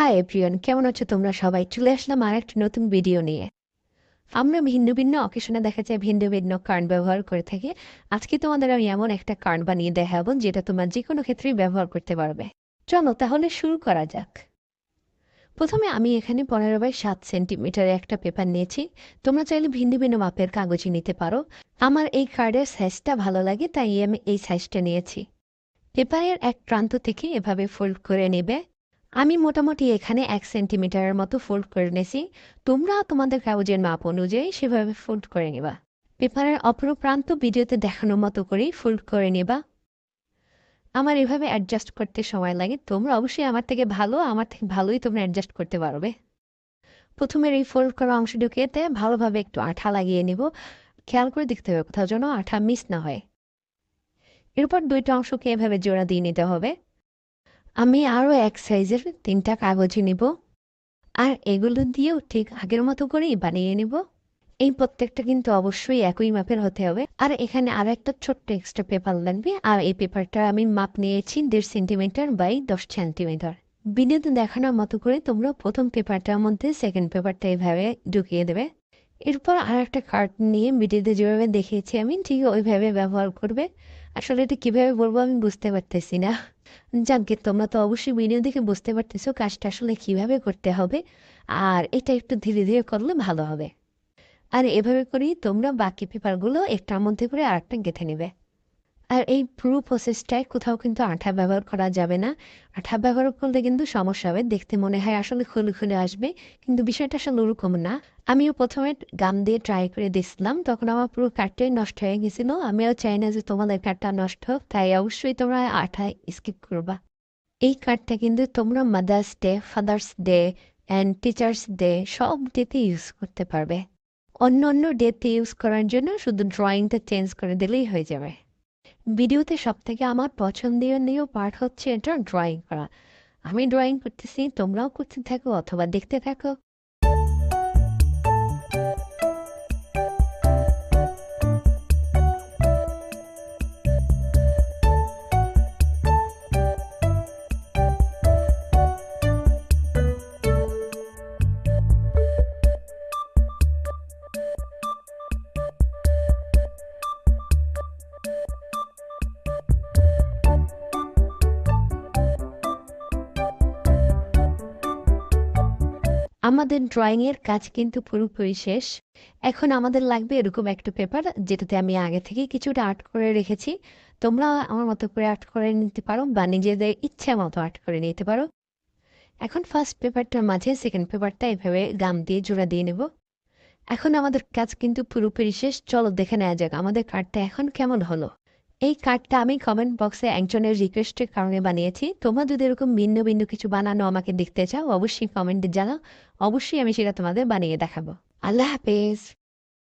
Hi everyone, কেমন আছো তোমরা সবাই? চলে আসলাম আর একটা নতুন ভিডিও নিয়ে। আমরা ভিন্ন ভিন্ন অকেশনে দেখা যায় ভিন্ন ভিন্ন কার্ড ব্যবহার করে থাকি। আজকে তোমাদের আমি এমন একটা কার্ড বানিয়ে দেখাবো যেটা তোমার যে কোনো ক্ষেত্রেই ব্যবহার করতে পারবে। চলো তাহলে শুরু করা যাক। প্রথমে আমি এখানে 15 বাই 7 সেন্টিমিটারের একটা পেপার নিয়েছি। তোমরা চাইলে ভিন্ন ভিন্ন মাপের কাগজই নিতে পারো। আমার এই কার্ডের সাইজটা ভালো লাগে তাই আমি এই সাইজটা নিয়েছি। পেপারের এক প্রান্ত থেকে এভাবে ফোল্ড করে নেবে। আমি মোটামুটি এখানে 1 সেন্টিমিটারের মতো ফোল্ড করে নিয়েছি। তোমরা তোমাদের কাগজের মাপ অনুযায়ী সেভাবে ফোল্ড করে নেবা। পেপারের অপর প্রান্ত ভিডিওতে দেখানোর মতো করেই ফোল্ড করে নেবা। আমার এভাবে অ্যাডজাস্ট করতে সময় লাগে, তোমরা অবশ্যই আমার থেকে ভালোই তোমরা অ্যাডজাস্ট করতে পারবে। প্রথমে এই ফোল্ড করা অংশটুকুতে ভালোভাবে একটু আঠা লাগিয়ে নেব। খেয়াল করে দেখতে হবে কোথাও যেন আঠা মিস না হয়। এরপর দুইটা অংশকে এভাবে জোড়া দিয়ে নিতে হবে। আমি আরও এক সাইজের 3টা কাগজই নিব, আর এগুলো দিয়েও ঠিক আগের মতো করেই বানিয়ে নিব। এই প্রত্যেকটা কিন্তু অবশ্যই একই মাপের হতে হবে। আর এখানে আর একটা ছোট্ট এক্সট্রা পেপার লাগবে, আর এই পেপারটা আমি মাপ নিয়েছি 1.5 সেন্টিমিটার বাই 10 সেন্টিমিটার। ভিডিওতে দেখানোর মতো করে তোমরা প্রথম পেপারটার মধ্যে সেকেন্ড পেপারটা এভাবে ঢুকিয়ে দেবে। এরপর আর একটা কার্ড নিয়ে ভিডিওতে যেভাবে দেখিয়েছি আমি ঠিক ওইভাবে ব্যবহার করবে। আসলে এটা কীভাবে বলবো আমি বুঝতে পারতেছি না। যাকে তোমরা তো অবশ্যই ভিডিও দেখে বুঝতে পারতেছো কাজটা আসলে কীভাবে করতে হবে, আর এটা একটু ধীরে ধীরে করলে ভালো হবে। আর এভাবে করেই তোমরা বাকি পেপারগুলো একটার মধ্যে করে আরেকটা গেঁথে নেবে। আর এই পুরো প্রসেসটায় কোথাও কিন্তু আঠা ব্যবহার করা যাবে না। আঠা ব্যবহার করলে কিন্তু সমস্যা হবে, দেখতে মনে হয় আসলে খুলে খুলে আসবে, কিন্তু বিষয়টা আসলে ওরকম না। আমিও প্রথমে গাম দিয়ে ট্রাই করে দিয়েছিলাম, তখন আমার পুরো কার্ডটাই নষ্ট হয়ে গেছিল। আমিও চাই না যে তোমাদের কার্ডটা নষ্ট হোক, তাই অবশ্যই তোমরা আঠা স্কিপ করবা। এই কার্ডটা কিন্তু তোমরা mother's day, father's day and teachers day সব ডেতে ইউজ করতে পারবে। অন্য অন্য ডেতে ইউজ করার জন্য শুধু ড্রয়িংটা চেঞ্জ করে দিলেই হয়ে যাবে। ভিডিওতে সবথেকে আমার পছন্দনীয় পার্ট হচ্ছে এটা ড্রয়িং করা। আমি ড্রয়িং করতেছি, তোমরাও করতে থাকো অথবা দেখতে থাকো। আমাদের ড্রয়িংয়ের কাজ কিন্তু পুরোপুরি শেষ। এখন আমাদের লাগবে এরকম একটা পেপার যেটাতে আমি আগে থেকে কিছুটা আর্ট করে রেখেছি। তোমরা আমার মতো করে আর্ট করে নিতে পারো বা নিজেদের ইচ্ছা মতো আর্ট করে নিতে পারো। এখন ফার্স্ট পেপারটার মাঝে সেকেন্ড পেপারটা এভাবে গাম দিয়ে জোড়া দিয়ে নেব। এখন আমাদের কাজ কিন্তু পুরোপুরি শেষ। চলো দেখে নেওয়া যাক আমাদের কার্ডটা এখন কেমন হলো। এই কার্ডটা আমি কমেন্ট বক্সে একজনের রিকোয়েস্টের কারণে বানিয়েছি। তোমরা যদি এরকম ভিন্ন ভিন্ন কিছু বানানো আমাকে দেখতে চাও অবশ্যই কমেন্টে জানাও, অবশ্যই আমি সেটা তোমাদের বানিয়ে দেখাবো। আল্লাহ হাফেজ।